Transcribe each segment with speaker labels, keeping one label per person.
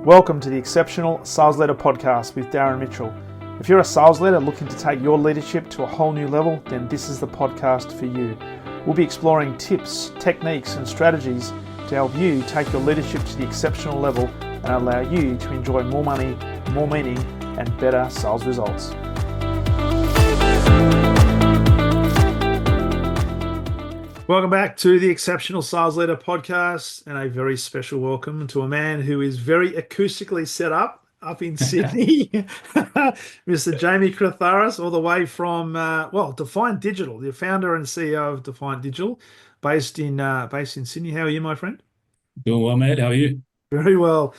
Speaker 1: Welcome to the Exceptional Sales Leader Podcast with Darren Mitchell. If you're a sales leader looking to take your leadership to a whole new level, then this is the podcast for you. We'll be exploring tips, techniques, and strategies to help you take your leadership to the exceptional level and allow you to enjoy more money, more meaning, and better sales results. Welcome back to the Exceptional Sales Leader Podcast, and a very special welcome to a man who is very acoustically set up in Sydney, Mr. Jamie Kritharas, all the way from Defiant Digital, the founder and CEO of Defiant Digital, based in Sydney. How are you, my friend?
Speaker 2: Doing well, mate. How are you?
Speaker 1: Very well,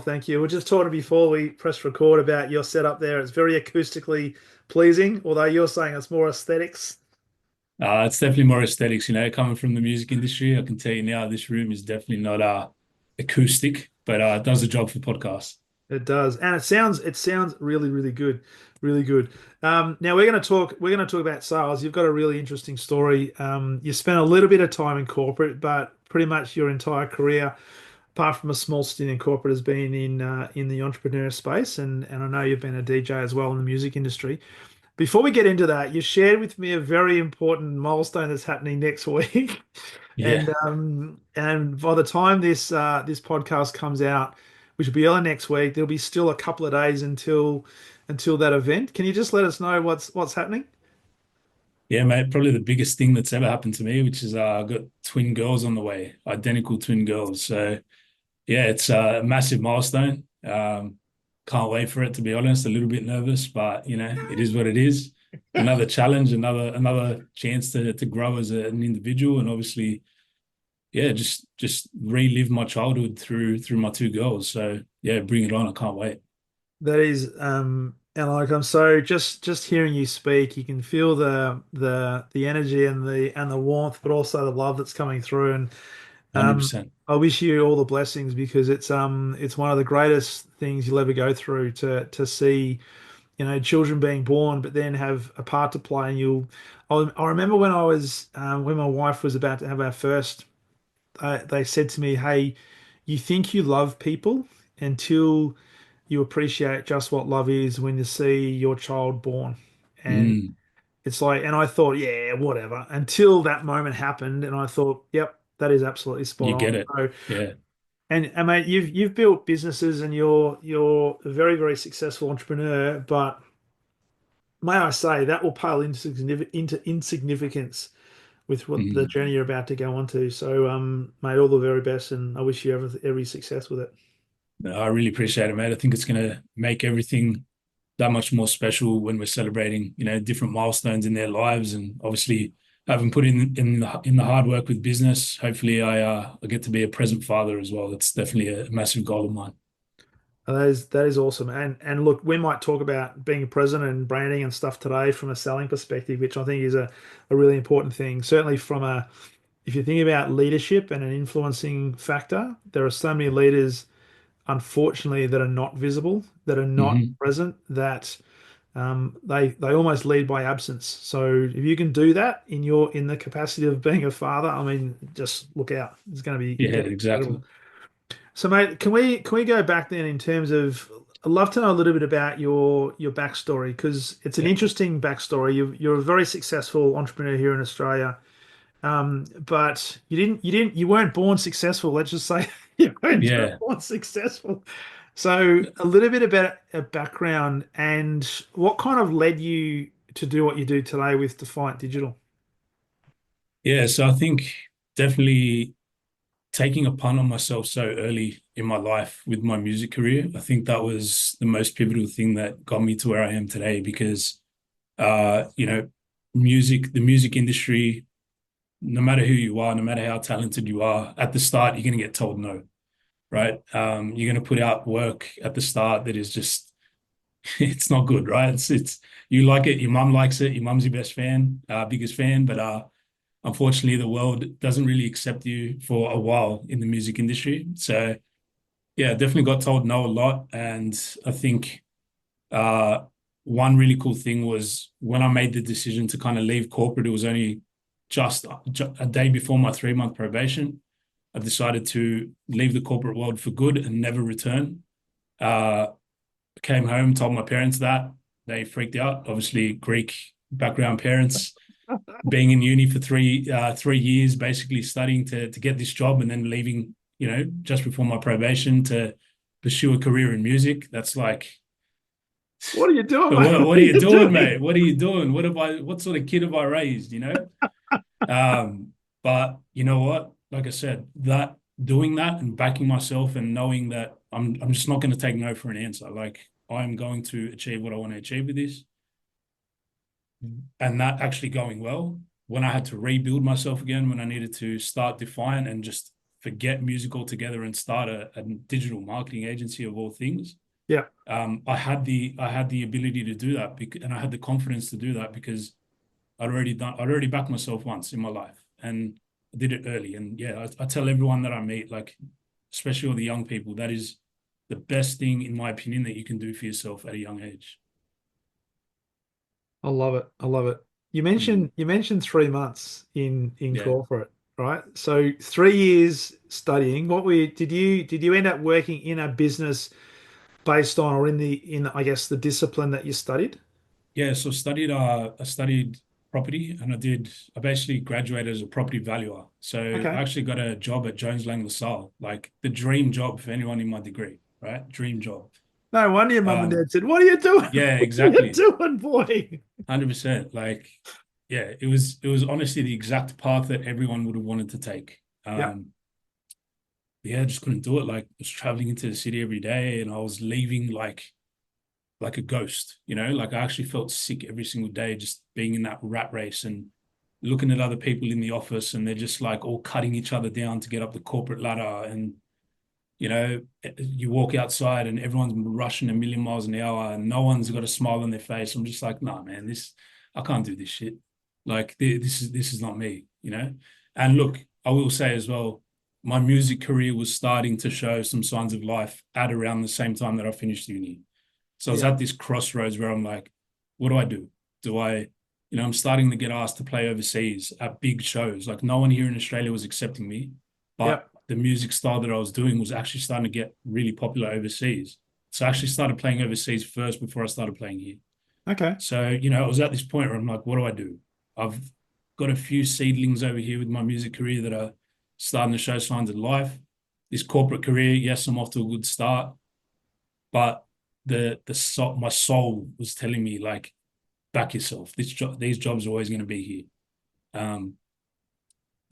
Speaker 1: thank you. We just talked before we pressed record about your setup there. It's very acoustically pleasing, although you're saying it's more aesthetics.
Speaker 2: It's definitely more aesthetics, coming from the music industry. I can tell you now, this room is definitely not acoustic, but it does the job for podcasts.
Speaker 1: It does, and it sounds really, really good, really good. Now we're going to talk about sales. You've got a really interesting story. You spent a little bit of time in corporate, but pretty much your entire career, apart from a small stint in corporate, has been in the entrepreneur space, and I know you've been a DJ as well in the music industry. Before we get into that, you shared with me a very important milestone that's happening next week,
Speaker 2: Yeah.
Speaker 1: and by the time this podcast comes out, which will be early next week, there'll be still a couple of days until that event. Can you just let us know what's happening?
Speaker 2: Yeah, mate. Probably the biggest thing that's ever happened to me, which is I've got twin girls on the way, identical twin girls. So yeah, it's a massive milestone. Can't wait for it, to be honest. A little bit nervous, but it is what it is. Another challenge, another chance to grow as an individual, and obviously, yeah, just relive my childhood through my two girls. So yeah, bring it on. I can't wait.
Speaker 1: That is, and like I'm so just hearing you speak, you can feel the energy and the warmth, but also the love that's coming through. And
Speaker 2: 100%.
Speaker 1: I wish you all the blessings, because it's one of the greatest things you'll ever go through to see, children being born, but then have a part to play. And I remember when when my wife was about to have our first, they said to me, "Hey, you think you love people until you appreciate just what love is when you see your child born." And
Speaker 2: Mm,
Speaker 1: it's like, and I thought, yeah, whatever, until that moment happened, and I thought, yep, that is absolutely spot
Speaker 2: you
Speaker 1: on.
Speaker 2: get it.
Speaker 1: So,
Speaker 2: Yeah.
Speaker 1: and mate, you've built businesses, and you're a very, very successful entrepreneur, but may I say that will pale into insignificance with what the
Speaker 2: Mm.
Speaker 1: journey you're about to go on to. So, mate, all the very best, and I wish you every success with it.
Speaker 2: No, I really appreciate it, mate. I think it's going to make everything that much more special when we're celebrating, different milestones in their lives, and obviously having put in the hard work with business. Hopefully, I get to be a present father as well. That's definitely a massive goal of mine.
Speaker 1: That is awesome. And look, we might talk about being a president and branding and stuff today from a selling perspective, which I think is a really important thing. Certainly if you think about leadership and an influencing factor, there are so many leaders, unfortunately, that are not visible, that are not
Speaker 2: Hmm.
Speaker 1: present, that they almost lead by absence. So if you can do that in the capacity of being a father, I mean, just look out. It's going to be
Speaker 2: Yeah,
Speaker 1: incredible.
Speaker 2: exactly.
Speaker 1: So, mate, can we go back then in terms of? I'd love to know a little bit about your backstory, because it's an
Speaker 2: Yeah,
Speaker 1: interesting backstory. You're a very successful entrepreneur here in Australia, but you weren't born successful. Let's just say you weren't
Speaker 2: yeah.
Speaker 1: born successful. So, a little bit about a background and what kind of led you to do what you do today with Defiant Digital.
Speaker 2: Yeah, so I think definitely taking a punt on myself so early in my life with my music career, I think that was the most pivotal thing that got me to where I am today, because uh, you know, the music industry, no matter who you are, no matter how talented you are, at the start you're gonna get told no, right? You're gonna put out work at the start that is just it's not good, right? It's you like it, your mum likes it, your mum's your best fan, biggest fan, but unfortunately the world doesn't really accept you for a while in the music industry. So yeah, definitely got told no a lot. And I think uh, one really cool thing was when I made the decision to kind of leave corporate, it was only just a day before my 3-month probation. I decided to leave the corporate world for good and never return. Uh, Came home, told my parents that. They freaked out. Obviously, Greek background parents, being in uni for 3 years, basically studying to get this job and then leaving, just before my probation to pursue a career in music. That's like,
Speaker 1: What are you doing, mate?
Speaker 2: what
Speaker 1: What
Speaker 2: are
Speaker 1: are
Speaker 2: you
Speaker 1: you
Speaker 2: doing,
Speaker 1: doing?
Speaker 2: mate? What are you doing? What sort of kid have I raised? Um, but you know what? Like I said, that doing that and backing myself and knowing that I'm just not going to take no for an answer. Like I'm going to achieve what I want to achieve with this, and that actually going well. When I had to rebuild myself again, when I needed to start Defiant and just forget music altogether and start a digital marketing agency of all things,
Speaker 1: Yeah.
Speaker 2: I had the ability to do that, and I had the confidence to do that because I'd already backed myself once in my life, and I did it early. And yeah, I tell everyone that I meet, like especially all the young people, that is the best thing in my opinion that you can do for yourself at a young age.
Speaker 1: I love it. I love it. You
Speaker 2: Mm.
Speaker 1: mentioned you mentioned 3 months in
Speaker 2: Yeah.
Speaker 1: corporate, right? So 3 years studying. Did you end up working in a business based on or in I guess the discipline that you studied?
Speaker 2: Yeah, so I studied property, and I basically graduated as a property valuer. So I
Speaker 1: Okay.
Speaker 2: actually got a job at Jones Lang LaSalle, like the dream job for anyone in my degree, right? Dream job.
Speaker 1: No wonder your mum and
Speaker 2: Um,
Speaker 1: dad said, "What are you doing?
Speaker 2: yeah,
Speaker 1: What are you
Speaker 2: exactly.
Speaker 1: doing, boy?"
Speaker 2: 100%. Like, yeah, it was honestly the exact path that everyone would have wanted to take.
Speaker 1: Yeah.
Speaker 2: Yeah, I just couldn't do it. Like I was traveling into the city every day and I was leaving like a ghost, like I actually felt sick every single day just being in that rat race and looking at other people in the office and they're just like all cutting each other down to get up the corporate ladder. And you walk outside and everyone's rushing a million miles an hour and no one's got a smile on their face. I'm just like, nah, man, I can't do this shit. Like this is not me. And look, I will say as well, my music career was starting to show some signs of life at around the same time that I finished uni. So I was
Speaker 1: Yeah.
Speaker 2: at this crossroads where I'm like, what do I do? Do I, I'm starting to get asked to play overseas at big shows. Like no one here in Australia was accepting me,
Speaker 1: Yeah.
Speaker 2: but the music style that I was doing was actually starting to get really popular overseas. So I actually started playing overseas first before I started playing here.
Speaker 1: Okay.
Speaker 2: So, I was at this point where I'm like, what do I do? I've got a few seedlings over here with my music career that are starting to show signs of life. This corporate career, yes, I'm off to a good start, but my soul was telling me like, back yourself. These jobs are always going to be here.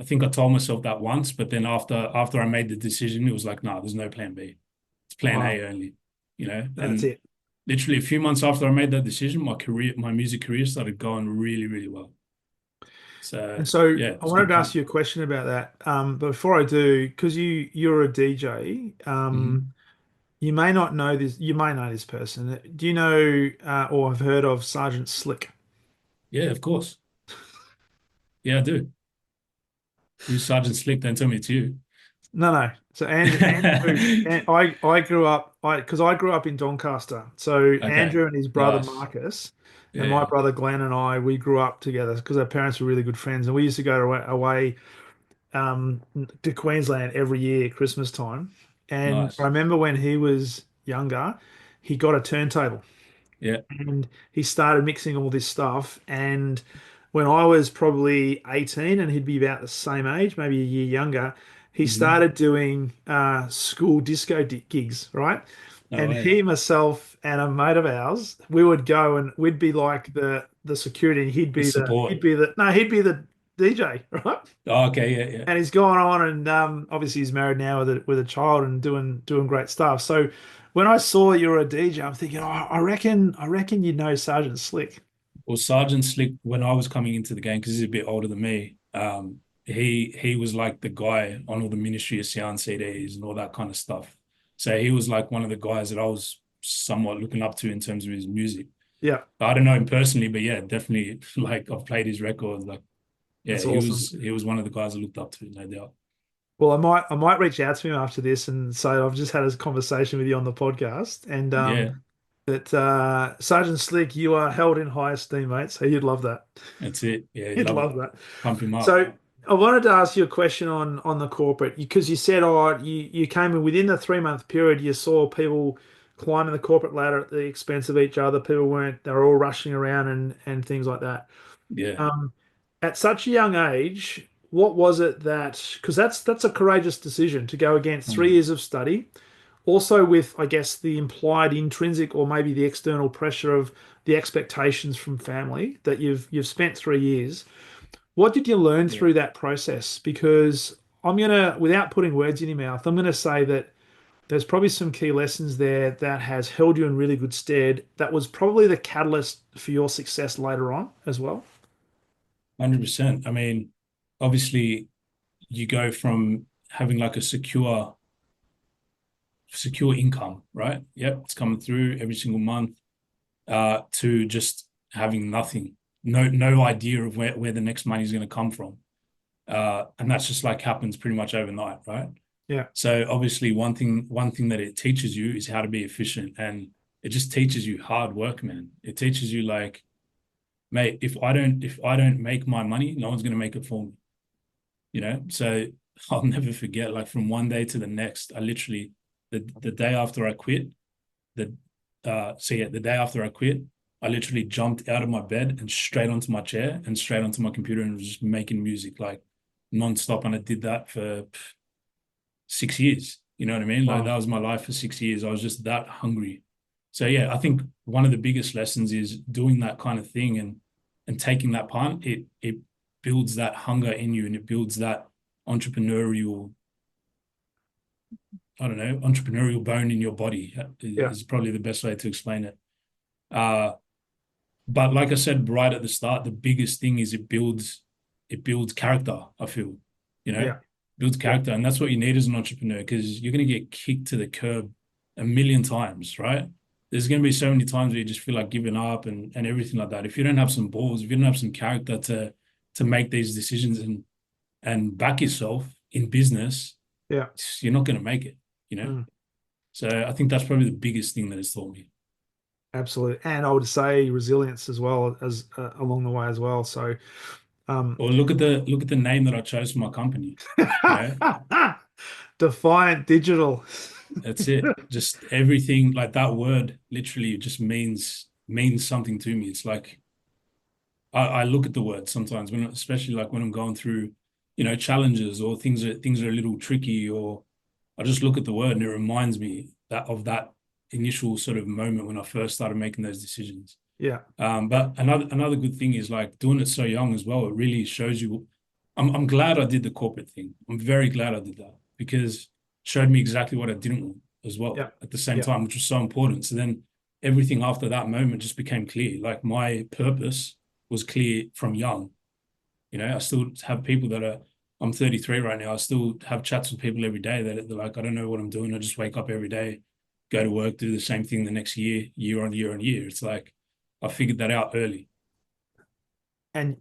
Speaker 2: I think I told myself that once, but then after I made the decision, it was like, no, there's no plan B. It's plan
Speaker 1: Wow.
Speaker 2: A only.
Speaker 1: That's
Speaker 2: And
Speaker 1: it.
Speaker 2: literally a few months after I made that decision, my music career started going really, really well. So
Speaker 1: And so
Speaker 2: yeah,
Speaker 1: I
Speaker 2: it's a
Speaker 1: wanted
Speaker 2: good
Speaker 1: to ask
Speaker 2: time.
Speaker 1: you a question about that. But before I do, because you're a DJ,
Speaker 2: Hmm.
Speaker 1: you may not know this. You may know this person. Do you know or have heard of Sergeant Slick?
Speaker 2: Yeah, of course. Yeah, I do. Who's Sergeant Slick? Don't tell me it's you.
Speaker 1: No, no. So Andrew, and I grew up, I grew up in Doncaster. So
Speaker 2: Okay,
Speaker 1: Andrew and his brother
Speaker 2: nice.
Speaker 1: Marcus,
Speaker 2: Yeah,
Speaker 1: and my
Speaker 2: yeah,
Speaker 1: brother Glenn and I, we grew up together because our parents were really good friends, and we used to go away to Queensland every year at Christmas time. And I
Speaker 2: nice.
Speaker 1: remember when he was younger, he got a turntable
Speaker 2: Yeah.
Speaker 1: and he started mixing all this stuff. And when I was probably 18 and he'd be about the same age, maybe a year younger, he
Speaker 2: Hmm.
Speaker 1: started doing school disco gigs, right?
Speaker 2: No
Speaker 1: And
Speaker 2: way.
Speaker 1: he, myself, and a mate of ours, we would go and we'd be like the security, and
Speaker 2: The support.
Speaker 1: he'd be the DJ, right?
Speaker 2: Oh, okay, yeah, yeah.
Speaker 1: And he's gone on and obviously he's married now with a child and doing great stuff. So when I saw you were a DJ, I'm thinking, oh, I reckon you know Sergeant Slick.
Speaker 2: Well, Sergeant Slick, when I was coming into the game, because he's a bit older than me, he was like the guy on all the Ministry of Sound CDs and all that kind of stuff. So he was like one of the guys that I was somewhat looking up to in terms of his music.
Speaker 1: Yeah,
Speaker 2: I don't know him personally, but yeah, definitely like I've played his records. Like, yeah,
Speaker 1: that's
Speaker 2: he
Speaker 1: awesome.
Speaker 2: was he was one of the guys I looked up to, no doubt.
Speaker 1: Well, I might reach out to him after this and say I've just had a conversation with you on the podcast, and
Speaker 2: Yeah,
Speaker 1: that Sergeant Slick, you are held in high esteem, mate. So you'd love that.
Speaker 2: that's it. Yeah,
Speaker 1: You'd
Speaker 2: love it.
Speaker 1: love that.
Speaker 2: Pump him up.
Speaker 1: So I wanted to ask you a question on the corporate because you said, oh, you came in within the 3 month period, you saw people climbing the corporate ladder at the expense of each other. People weren't, they were all rushing around and things like that.
Speaker 2: Yeah.
Speaker 1: Um, at such a young age, what was it that, because that's a courageous decision to go against 3 years of study, also with, I guess, the implied intrinsic or maybe the external pressure of the expectations from family that you've spent 3 years. What did you learn
Speaker 2: Yeah.
Speaker 1: through that process? Because I'm gonna, without putting words in your mouth, I'm gonna say that there's probably some key lessons there that has held you in really good stead. That was probably the catalyst for your success later on as well.
Speaker 2: 100%. I mean, obviously you go from having like a secure income, right? Yep, it's coming through every single month, to just having nothing. No idea of where the next money is going to come from. And that's just like happens pretty much overnight, right?
Speaker 1: Yeah,
Speaker 2: So obviously one thing that it teaches you is how to be efficient, and it just teaches you hard work, man. It teaches you like, mate, if I don't make my money, no one's gonna make it for me, you know? So I'll never forget, like from one day to the next, I literally the day after I quit, the the day after I quit, I literally jumped out of my bed and straight onto my chair and straight onto my computer and was just making music like non-stop. And I did that for 6 years. You know what I mean? Like
Speaker 1: wow.
Speaker 2: that was my life for 6 years. I was just that hungry. So yeah, I think one of the biggest lessons is doing that kind of thing and taking that part. It builds that hunger in you and it builds that entrepreneurial, I don't know, entrepreneurial bone in your body
Speaker 1: Yeah,
Speaker 2: is probably the best way to explain it. Uh, but like I said right at the start, the biggest thing is it builds character, I feel, you know,
Speaker 1: yeah,
Speaker 2: builds
Speaker 1: yeah,
Speaker 2: character. And that's what you need as an entrepreneur because you're going to get kicked to the curb a million times, right? There's going to be so many times where you just feel like giving up and everything like that. If you don't have some balls, if you don't have some character to make these decisions and back yourself in business,
Speaker 1: yeah.
Speaker 2: you're not going to make it, you know?
Speaker 1: Mm,
Speaker 2: So I think that's probably the biggest thing that it's taught me.
Speaker 1: absolutely. And I would say resilience as well as along the way as well. So, um,
Speaker 2: Or look at the name that I chose for my company, you know?
Speaker 1: Defiant Digital.
Speaker 2: That's it. Just everything like that word literally just means something to me. It's like I look at the word sometimes when especially like when I'm going through, challenges or things are a little tricky, or I just look at the word and it reminds me of that initial sort of moment when I first started making those decisions.
Speaker 1: Yeah,
Speaker 2: But another good thing is like doing it so young as well. It really shows you. I'm glad I did the corporate thing. I'm very glad I did that because it showed me exactly what I didn't want as well
Speaker 1: yeah,
Speaker 2: at the same
Speaker 1: yeah,
Speaker 2: time, which was so important. So then everything after that moment just became clear. Like my purpose was clear from young. I still have people that are. I'm 33 right now. I still have chats with people every day that they're like, I don't know what I'm doing. I just wake up every day, go to work, do the same thing the next year on year on year. It's like I figured that out early.
Speaker 1: and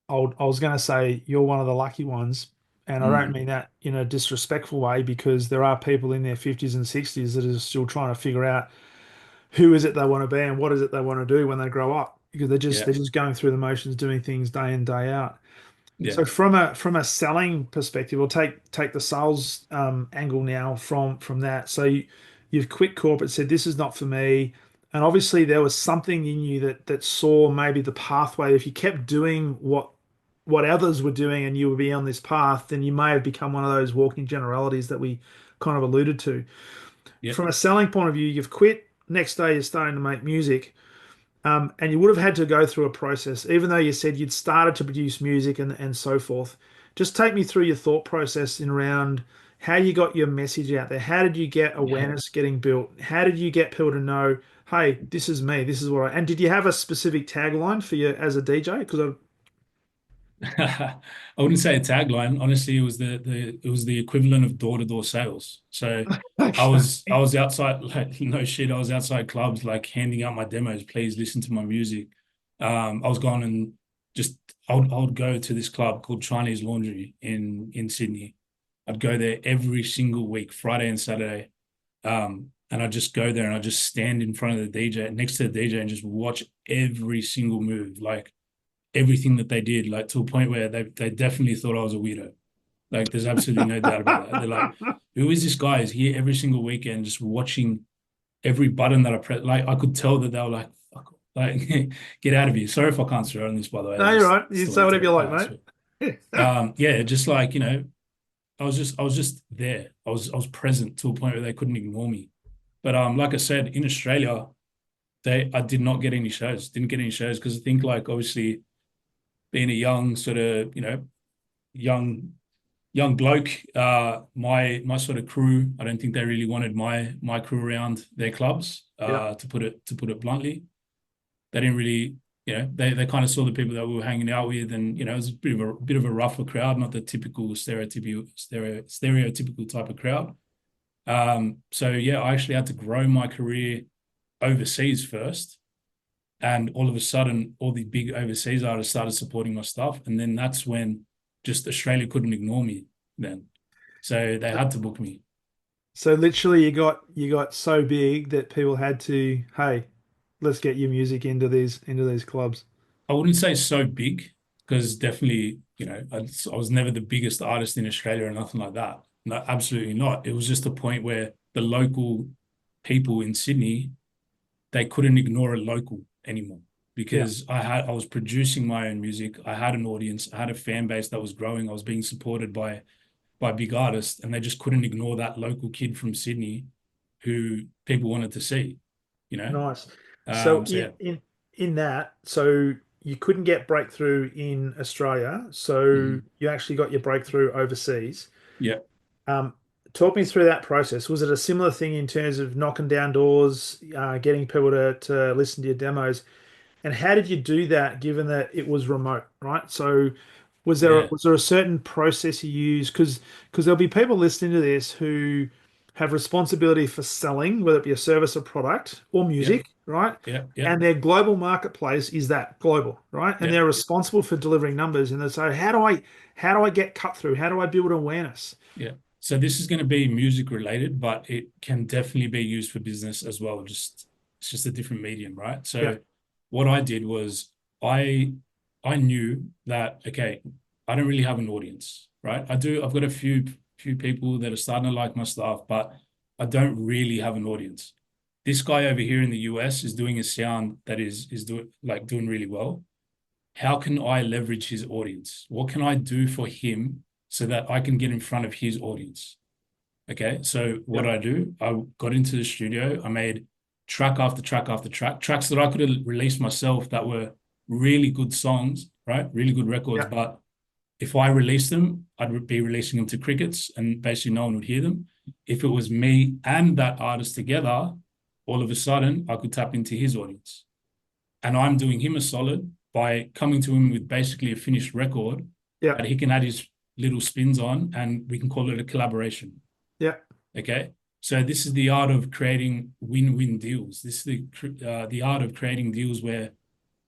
Speaker 1: I was going to say you're one of the lucky ones, and I don't
Speaker 2: Mm,
Speaker 1: mean that in a disrespectful way because there are people in their 50s and 60s that are still trying to figure out who is it they want to be and what is it they want to do when they grow up because
Speaker 2: yeah,
Speaker 1: they're just going through the motions, doing things day in day out.
Speaker 2: yeah,
Speaker 1: So from a selling perspective, we'll take the sales angle now from that. So you've quit corporate, said this is not for me, and obviously there was something in you that saw maybe the pathway. If you kept doing what others were doing and you would be on this path, then you may have become one of those walking generalities that we kind of alluded to.
Speaker 2: yeah,
Speaker 1: From a selling point of view, you've quit. Next day, you're starting to make music. And you would have had to go through a process, even though you said you'd started to produce music and so forth. Just take me through your thought process in around how you got your message out there. How did you get
Speaker 2: yeah.
Speaker 1: awareness getting built? How did you get people to know, hey, this is me, this is what I. And did you have a specific tagline for you as a DJ? Because I.
Speaker 2: I wouldn't say a tagline. Honestly, it was the equivalent of door-to-door sales. So I
Speaker 1: Okay.
Speaker 2: was I was outside, like no shit. I was outside clubs like handing out my demos. Please listen to my music. I was going and just I would go to this club called Chinese Laundry in Sydney. I'd go there every single week, Friday and Saturday. And I'd just go there and I'd just stand in front of the DJ, next to the DJ, and just watch every single move. Like everything that they did, like to a point where they definitely thought I was a weirdo. Like there's absolutely no doubt about that. They're like, who is this guy? Is here every single weekend just watching every button that I pressed, like I could tell that they were like, fuck, like get out of here. Sorry if I can't swear on this, by the way.
Speaker 1: No, you're right. You
Speaker 2: It's the
Speaker 1: say
Speaker 2: way
Speaker 1: whatever you like,
Speaker 2: to swear.
Speaker 1: mate.
Speaker 2: Yeah, just like, I was just there. I was present to a point where they couldn't ignore me. But like I said, in Australia, I did not get any shows. Didn't get any shows because I think like obviously being a young sort of, young bloke, my sort of crew, I don't think they really wanted my crew around their clubs,
Speaker 1: Yeah,
Speaker 2: to put it bluntly. They didn't really, they kind of saw the people that we were hanging out with, and it was a bit of a rougher crowd, not the typical stereotypical type of crowd. So yeah, I actually had to grow my career overseas first, and all of a sudden, all the big overseas artists started supporting my stuff, and then that's when just Australia couldn't ignore me then, so they had to book me.
Speaker 1: so literally you got so big that people had to, hey, let's get your music into these clubs.
Speaker 2: I wouldn't say so big because definitely, I was never the biggest artist in Australia or nothing like that. No, absolutely not. It was just a point where the local people in Sydney, they couldn't ignore a local anymore
Speaker 1: Yeah,
Speaker 2: because I was producing my own music. I had an audience. I had a fan base that was growing. I was being supported by big artists, and they just couldn't ignore that local kid from Sydney who people wanted to see, you know.
Speaker 1: nice. So
Speaker 2: So yeah.
Speaker 1: in that, so you couldn't get breakthrough in Australia, so
Speaker 2: Mhm.
Speaker 1: you actually got your breakthrough overseas.
Speaker 2: Yeah.
Speaker 1: Um, Talk me through that process. Was it a similar thing in terms of knocking down doors, getting people to listen to your demos? And how did you do that given that it was remote, right? So
Speaker 2: Yeah.
Speaker 1: was there a certain process you used? Because there'll be people listening to this who have responsibility for selling, whether it be a service or product or
Speaker 2: Yeah.
Speaker 1: music, right?
Speaker 2: Yeah. Yeah.
Speaker 1: And their global marketplace is that global, right? And
Speaker 2: Yeah.
Speaker 1: they're responsible for delivering numbers. And they say, how do I get cut through? How do I build awareness?
Speaker 2: Yeah. So this is going to be music related, but it can definitely be used for business as well. It's just a different medium, right?
Speaker 1: Yeah,
Speaker 2: So what I did was I I knew that okay, I don't really have an audience, right? I've got a few people that are starting to like my stuff, but I don't really have an audience. This guy over here in the US is doing a sound that is doing really well. How can I leverage his audience? What can I do for him so that I can get in front of his audience? Okay, so
Speaker 1: yeah,
Speaker 2: what I do, I got into the studio, I made track after track after track, tracks that I could have released myself that were really good songs, right? Really good records.
Speaker 1: yeah,
Speaker 2: But if I released them, I'd be releasing them to crickets and basically no one would hear them. If it was me and that artist together, all of a sudden I could tap into his audience. And I'm doing him a solid by coming to him with basically a finished record
Speaker 1: yeah,
Speaker 2: that he can add his little spins on, and we can call it a collaboration.
Speaker 1: yeah.
Speaker 2: Okay. So this is the art of creating win-win deals. This is the art of creating deals where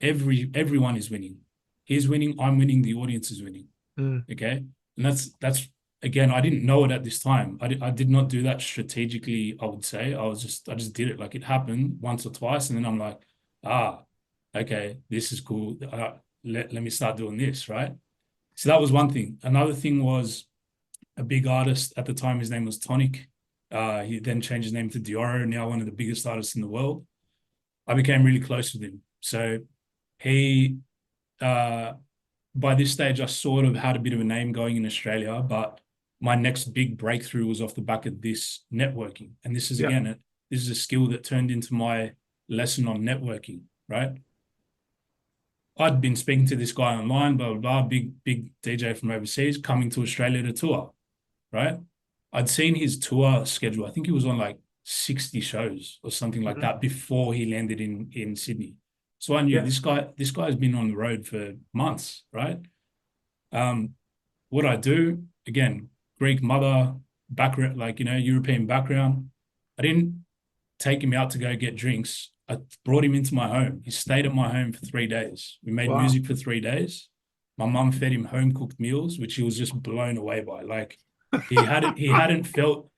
Speaker 2: everyone is winning. He's winning, I'm winning, the audience is winning.
Speaker 1: Mm,
Speaker 2: Okay. And that's again, I didn't know it at this time. I did not do that strategically, I would say. I just did it. Like it happened once or twice, and then I'm like, ah, okay, this is cool. Let me start doing this, right? So that was one thing. Another thing was a big artist at the time. His name was Tonic. He then changed his name to Dioro, now one of the biggest artists in the world. I became really close with him. So he, uh, by this stage, I sort of had a bit of a name going in Australia, but my next big breakthrough was off the back of this networking. And this is
Speaker 1: yeah,
Speaker 2: again, this is a skill that turned into my lesson on networking, right? I'd been speaking to this guy online, blah, blah, blah, big DJ from overseas coming to Australia to tour, right? I'd seen his tour schedule. I think he was on like 60 shows or something like
Speaker 1: mhm,
Speaker 2: that before he landed in Sydney. So I knew
Speaker 1: yeah,
Speaker 2: this guy's been on the road for months, right? Um, what I do, again, Greek mother, background, like, European background. I didn't take him out to go get drinks. I brought him into my home. He stayed at my home for 3 days. We made
Speaker 1: wow,
Speaker 2: music for 3 days. My mum fed him home cooked meals, which he was just blown away by. Like he hadn't felt.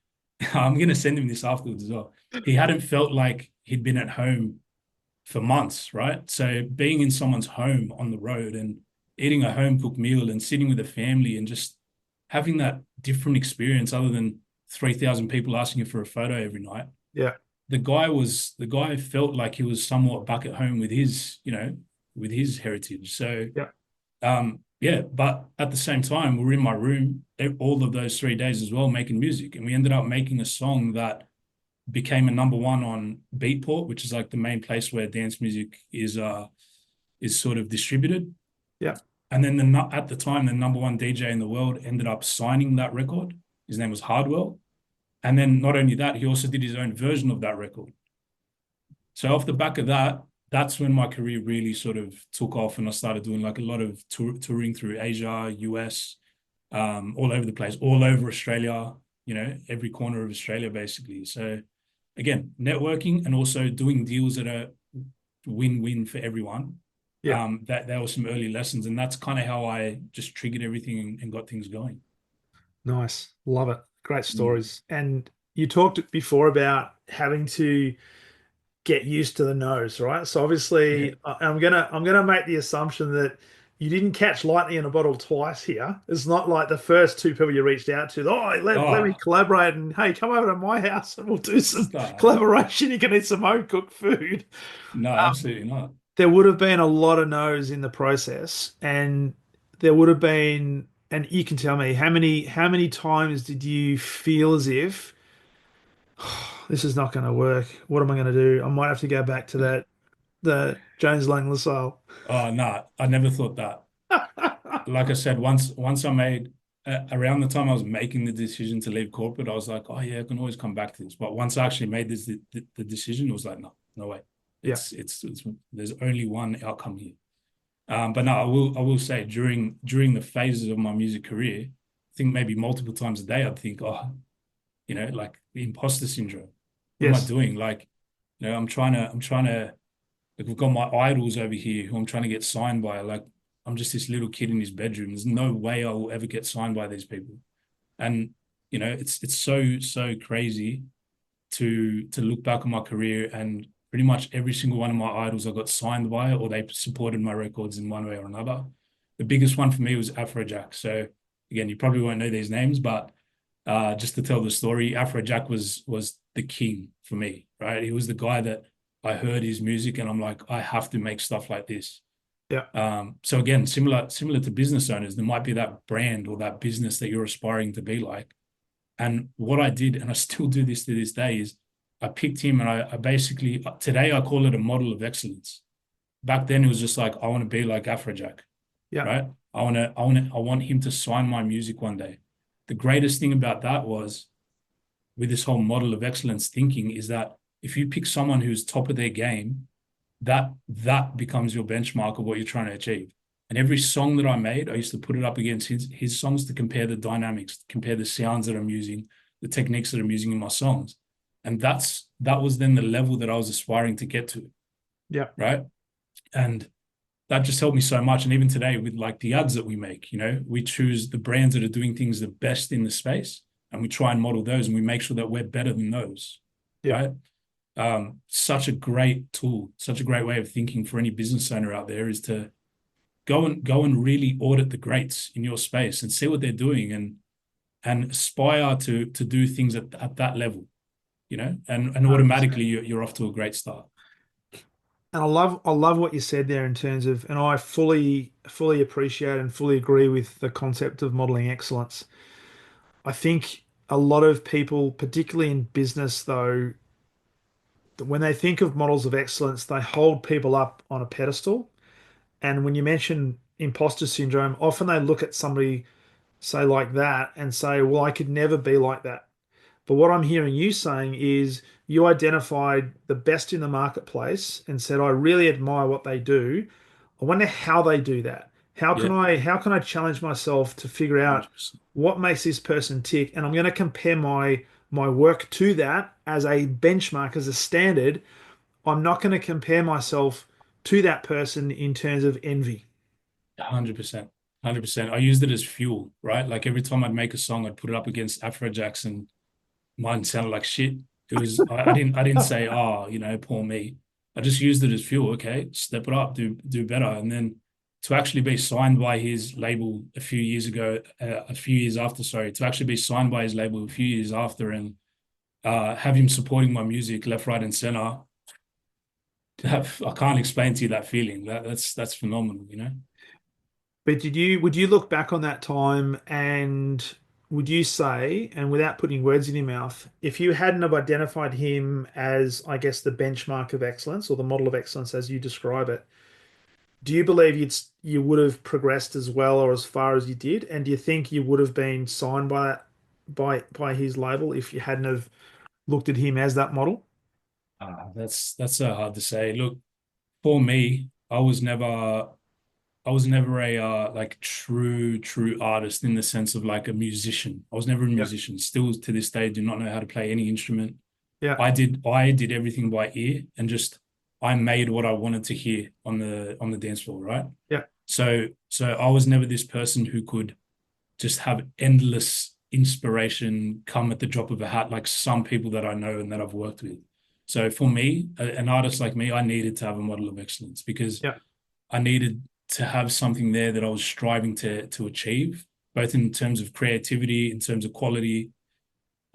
Speaker 2: I'm gonna send him this afterwards as well. He hadn't felt like he'd been at home for months, right? So being in someone's home on the road and eating a home cooked meal and sitting with a family and just having that different experience other than 3,000 people asking you for a photo every night,
Speaker 1: yeah,
Speaker 2: the guy felt like he was somewhat back at home with his, with his heritage. So
Speaker 1: Yeah.
Speaker 2: yeah, but at the same time, we were in my room all of those 3 days as well, making music. And we ended up making a song that became a number one on Beatport, which is like the main place where dance music is sort of distributed.
Speaker 1: Yeah.
Speaker 2: And then at the time, the number one DJ in the world ended up signing that record. His name was Hardwell. And then not only that, he also did his own version of that record. So off the back of that, that's when my career really sort of took off, and I started doing like a lot of touring through Asia, US, all over the place, all over Australia, every corner of Australia basically. So again, networking and also doing deals that are win-win for everyone.
Speaker 1: Yeah.
Speaker 2: That were some early lessons, and that's kind of how I just triggered everything and got things going.
Speaker 1: Nice. Love it. Great
Speaker 2: Mm.
Speaker 1: stories. And you talked before about having to get used to the nose, right? So
Speaker 2: Yeah.
Speaker 1: obviously, I'm gonna make the assumption that you didn't catch lightning in a bottle twice here. It's not like the first two people you reached out to, oh, let me
Speaker 2: Oh,
Speaker 1: collaborate and hey, come over to my house and we'll do some
Speaker 2: no,
Speaker 1: collaboration. You can eat some home cooked food.
Speaker 2: no,
Speaker 1: Um,
Speaker 2: absolutely not.
Speaker 1: there would have been a lot of no's in the process, and there would have been, and you can tell me how many times did you feel as if this is not going to work? What am I going to do? I might have to go back to the Jones Lang LaSalle.
Speaker 2: Oh, no, I never thought that. Like I said, once I made around the time I was making the decision to leave corporate, I was like, oh yeah, I can always come back to this. But once I actually made the decision, it was like, no, no way.
Speaker 1: Yeah,
Speaker 2: It's there's only one outcome here. But no, I will say during the phases of my music career, I think maybe multiple times a day, I'd think, oh, like the imposter syndrome. What am I
Speaker 1: yes,
Speaker 2: doing? Like, I'm trying to like we've got my idols over here who I'm trying to get signed by. Like I'm just this little kid in his bedroom. There's no way I will ever get signed by these people. And it's so crazy to look back on my career, and pretty much every single one of my idols I got signed by, or they supported my records in one way or another. The biggest one for me was Afrojack. So again, you probably won't know these names, but just to tell the story, Afrojack was the king for me, right? He was the guy that I heard his music and I'm like, I have to make stuff like this.
Speaker 1: yeah,
Speaker 2: So again, similar to business owners, there might be that brand or that business that you're aspiring to be like. And what I did, and I still do this to this day, is I picked him and I basically, today I call it a model of excellence. Back then it was just like, I want to be like Afrojack,
Speaker 1: yeah,
Speaker 2: right? I want him to sign my music one day. The greatest thing about that was with this whole model of excellence thinking is that if you pick someone who's top of their game, that becomes your benchmark of what you're trying to achieve. And every song that I made, I used to put it up against his songs to compare the dynamics, compare the sounds that I'm using, the techniques that I'm using in my songs. And that was then the level that I was aspiring to get to,
Speaker 1: yeah,
Speaker 2: right? And that just helped me so much. And even today, with like the ads that we make, we choose the brands that are doing things the best in the space, and we try and model those, and we make sure that we're better than those,
Speaker 1: yeah.
Speaker 2: right? Such a great tool, such a great way of thinking for any business owner out there is to go and really audit the greats in your space and see what they're doing, and aspire to do things at that level, and automatically
Speaker 1: 100%.
Speaker 2: you're off to a great start.
Speaker 1: And I love what you said there in terms of, and I fully appreciate and fully agree with the concept of modeling excellence. I think a lot of people, particularly in business, though, when they think of models of excellence, they hold people up on a pedestal. And when you mention imposter syndrome, often they look at somebody, say, like that and say, well, I could never be like that. But what I'm hearing you saying is you identified the best in the marketplace and said, I really admire what they do. I wonder how they do that. How
Speaker 2: Yeah,
Speaker 1: can I challenge myself to figure out
Speaker 2: 100%.
Speaker 1: what makes this person tick? And I'm going to compare my work to that as a benchmark, as a standard. I'm not going to compare myself to that person in terms of envy.
Speaker 2: 100%. 100%. I used it as fuel, right? Like every time I'd make a song, I'd put it up against Afro Jackson. Mine sounded like shit. It was I didn't say, oh, poor me. I just used it as fuel. Okay, step it up, do better. And then to actually be signed by his label a few years ago, a few years after, sorry, to actually be signed by his label a few years after, and have him supporting my music left, right, and center. I can't explain to you that feeling. That's phenomenal, you know?
Speaker 1: But would you look back on that time and would you say, and without putting words in your mouth, if you hadn't have identified him as, I guess, the benchmark of excellence or the model of excellence as you describe it, do you believe you would have progressed as well or as far as you did? And do you think you would have been signed by that by his label if you hadn't have looked at him as that model?
Speaker 2: That's so hard to say. Look, for me, I was never a like true artist in the sense of like a musician. I was never a
Speaker 1: Yeah,
Speaker 2: musician. Still to this day, do not know how to play any instrument.
Speaker 1: yeah,
Speaker 2: I did everything by ear and just I made what I wanted to hear on the dance floor, right?
Speaker 1: yeah.
Speaker 2: So I was never this person who could just have endless inspiration come at the drop of a hat, like some people that I know and that I've worked with. So for me, an artist like me, I needed to have a model of excellence because
Speaker 1: Yeah.
Speaker 2: I needed to have something there that I was striving to achieve, both in terms of creativity, in terms of quality.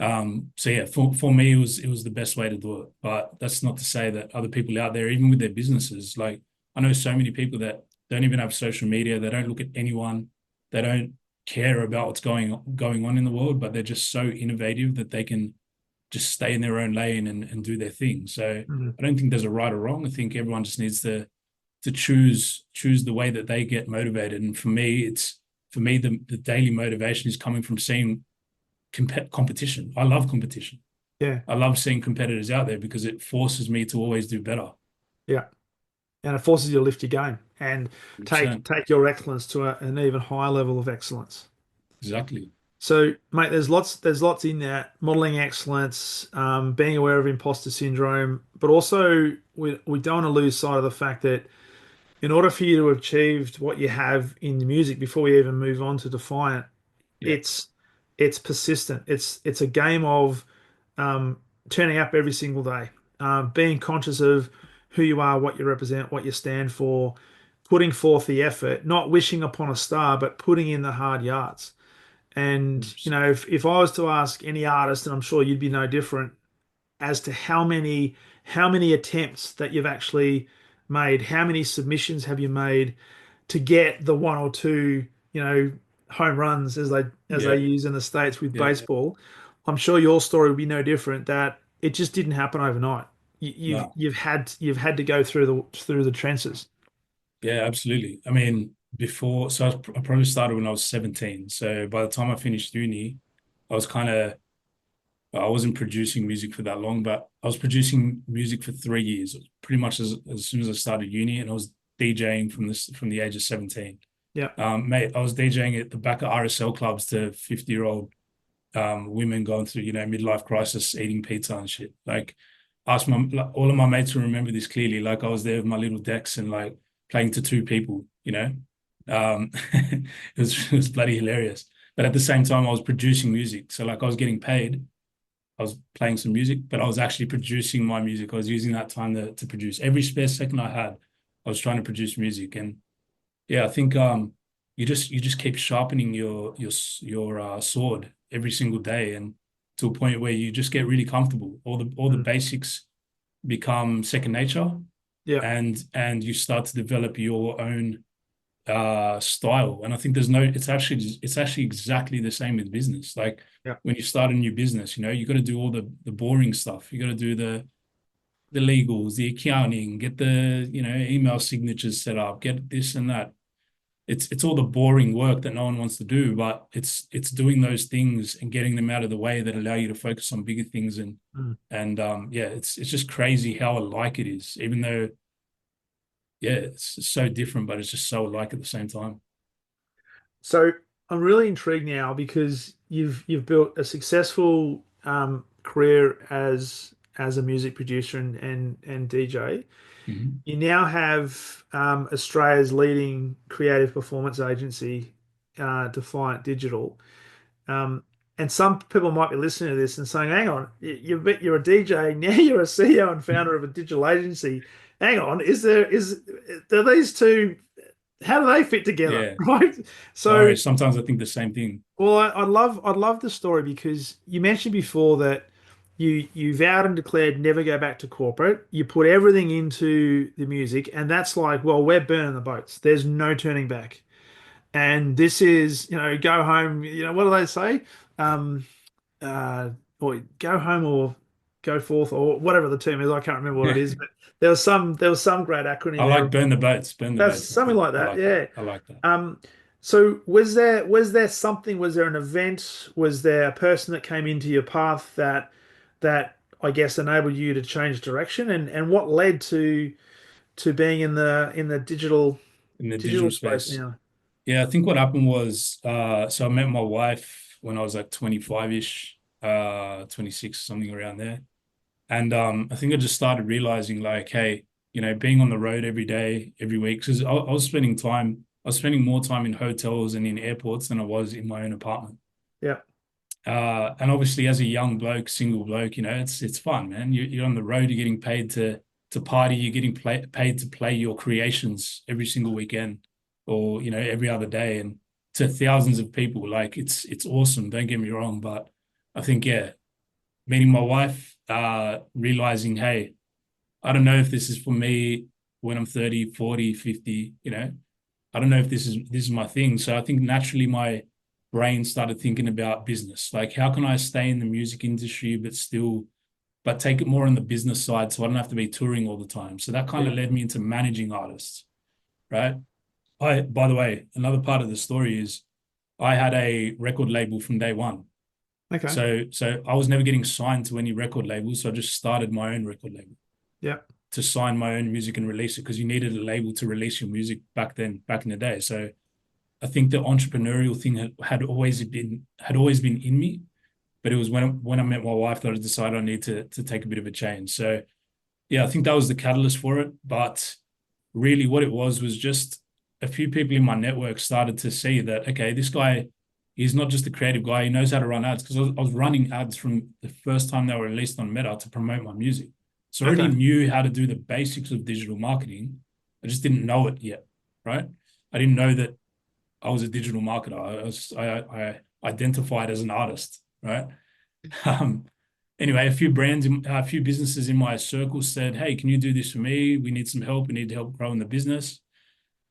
Speaker 2: So yeah, for me, it was the best way to do it. But that's not to say that other people out there, even with their businesses, like I know so many people that don't even have social media, they don't look at anyone, they don't care about what's going on in the world, but they're just so innovative that they can just stay in their own lane and do their thing. So
Speaker 1: Mhm.
Speaker 2: I don't think there's a right or wrong. I think everyone just needs to choose the way that they get motivated. And for me the daily motivation is coming from seeing competition. I love competition.
Speaker 1: Yeah,
Speaker 2: I love seeing competitors out there because it forces me to always do better.
Speaker 1: yeah. And it forces you to lift your game and take
Speaker 2: 100%.
Speaker 1: take your excellence to an even higher level of excellence.
Speaker 2: Exactly.
Speaker 1: So, mate, there's lots in that modeling excellence, being aware of imposter syndrome, but also we don't want to lose sight of the fact that in order for you to have achieved what you have in the music before we even move on to Defiant,
Speaker 2: Yeah.
Speaker 1: it's it's persistent. It's a game of um, turning up every single day, being conscious of who you are, what you represent, what you stand for, putting forth the effort, not wishing upon a star, but putting in the hard yards. And you
Speaker 2: 100%.
Speaker 1: know, if I was to ask any artist, and I'm sure you'd be no different, as to how many attempts that you've actually made, how many submissions have you made to get the one or two, home runs as they
Speaker 2: Yeah.
Speaker 1: use in the States with
Speaker 2: Yeah.
Speaker 1: baseball. I'm sure your story would be no different, that it just didn't happen overnight. You've
Speaker 2: No.
Speaker 1: you've had to go through the trenches.
Speaker 2: Yeah, absolutely. I mean, I probably started when I was 17. So by the time I finished uni, I was kind of I wasn't producing music for that long, but I was producing music for 3 years, pretty much as soon as I started uni, and I was DJing from the age of 17.
Speaker 1: Yeah.
Speaker 2: Mate, I was DJing at the back of RSL clubs to 50-year-old women going through, midlife crisis, eating pizza and shit. Like, like, all of my mates will remember this clearly. Like, I was there with my little decks and like playing to two people. It was bloody hilarious. But at the same time, I was producing music. So like I was getting paid. I was playing some music, but I was actually producing my music. I was using that time to produce. Every spare second I had, I was trying to produce music. And yeah, I think you just keep sharpening your sword every single day, and to a point where you just get really comfortable. All the
Speaker 1: Mm.
Speaker 2: basics become second nature,
Speaker 1: Yeah.
Speaker 2: and you start to develop your own style. And I think it's actually exactly the same with business. Like
Speaker 1: Yeah.
Speaker 2: when you start a new business, you got to do all the boring stuff. You got to do the legals, the accounting, get the email signatures set up, get this and that. It's all the boring work that no one wants to do, but it's doing those things and getting them out of the way that allow you to focus on bigger things. and
Speaker 1: Mm.
Speaker 2: and yeah, it's just crazy how alike it is, even though yeah, it's so different, but it's just so alike at the same time.
Speaker 1: So I'm really intrigued now because you've built a successful career as a music producer and DJ.
Speaker 2: Mhm.
Speaker 1: You now have Australia's leading creative performance agency, Defiant Digital. Um, and some people might be listening to this and saying, "Hang on, you're a DJ now. You're a CEO and founder of a digital agency. Hang on, are these two? How do they fit together?"
Speaker 2: Yeah.
Speaker 1: Right? So,
Speaker 2: Sorry, sometimes I think the same thing.
Speaker 1: well, I'd love the story because you mentioned before that you vowed and declared never go back to corporate. You put everything into the music, and that's like, well, we're burning the boats. There's no turning back. And this is, go home. What do they say? Um, uh, or go home or go forth or whatever the term is. I can't remember what it
Speaker 2: Yeah.
Speaker 1: is, but there was some great
Speaker 2: I
Speaker 1: acronym there.
Speaker 2: like burn the boats, burn the
Speaker 1: That's
Speaker 2: boats. I
Speaker 1: something
Speaker 2: think
Speaker 1: like
Speaker 2: I
Speaker 1: that.
Speaker 2: like that.
Speaker 1: Yeah.
Speaker 2: I like that.
Speaker 1: Um, so was there something? Was there an event? Was there a person that came into your path that I guess enabled you to change direction? And what led to being in the
Speaker 2: In the
Speaker 1: digital
Speaker 2: digital
Speaker 1: space
Speaker 2: space.
Speaker 1: now?
Speaker 2: Yeah, I think what happened was, so I met my wife when I was like 25-ish, 26, something around there. And I think I just started realizing like, hey, being on the road every day, every week, because I was spending more time in hotels and in airports than I was in my own apartment.
Speaker 1: Yeah.
Speaker 2: And obviously, as a young bloke, single bloke, it's fun, man. You're on the road, you're getting paid to party, you're getting paid to play your creations every single weekend, or every other day, and to thousands of people. Like it's awesome. Don't get me wrong, but I think yeah, meeting my wife, realizing, hey, I don't know if this is for me when I'm 30, 40, 50, I don't know if this is my thing. So I think naturally my brain started thinking about business. Like how can I stay in the music industry but take it more on the business side so I don't have to be touring all the time. So that kind of
Speaker 1: Yeah.
Speaker 2: led me into managing artists, right? By the way, another part of the story is I had a record label from day one.
Speaker 1: Okay.
Speaker 2: So I was never getting signed to any record labels, so I just started my own record label
Speaker 1: Yeah.
Speaker 2: to sign my own music and release it because you needed a label to release your music back in the day. So I think the entrepreneurial thing had always been in me, but it was when I met my wife that I decided I need to take a bit of a change. So yeah, I think that was the catalyst for it. But really, what it was just a few people in my network started to see that okay, this guy is not just a creative guy; he knows how to run ads. Because I was running ads from the first time they were released on Meta to promote my music, so I already
Speaker 1: Okay.
Speaker 2: knew how to do the basics of digital marketing. I just didn't know it yet, right? I didn't know that I was a digital marketer. I identified as an artist, right? Um, anyway, a few businesses in my circle said, "Hey, can you do this for me? We need some help. We need help growing the business."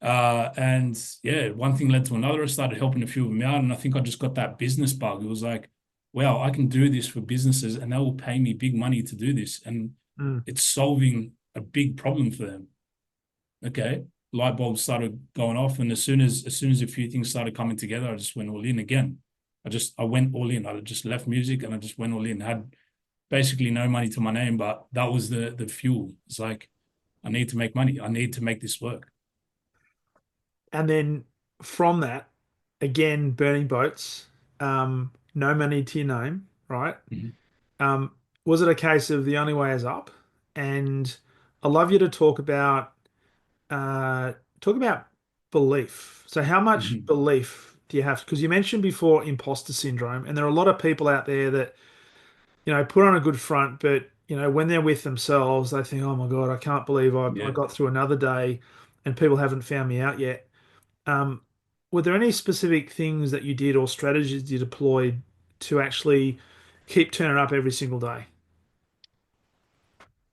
Speaker 2: And yeah, one thing led to another. I started helping a few of them out, and I think I just got that business bug. It was like, "Wow, I can do this for businesses, and they will pay me big money to do this, and
Speaker 1: Mm.
Speaker 2: it's solving a big problem for them." Okay, light bulbs started going off, and as soon as a few things started coming together, I just went all in again. I went all in. I just left music and I just went all in. Had basically no money to my name, but that was the fuel. It's like I need to make money. I need to make this work.
Speaker 1: And then from that, again, burning boats, no money to your name, right?
Speaker 2: Mhm.
Speaker 1: Um, was it a case of the only way is up? And I'd love you to talk about belief. So how much
Speaker 2: Mhm.
Speaker 1: belief do you have? Because you mentioned before imposter syndrome, and there are a lot of people out there that, put on a good front, but when they're with themselves, they think, "Oh my God, I can't believe I
Speaker 2: Yeah,
Speaker 1: got through another day, and people haven't found me out yet." Um, were there any specific things that you did or strategies you deployed to actually keep turning up every single day?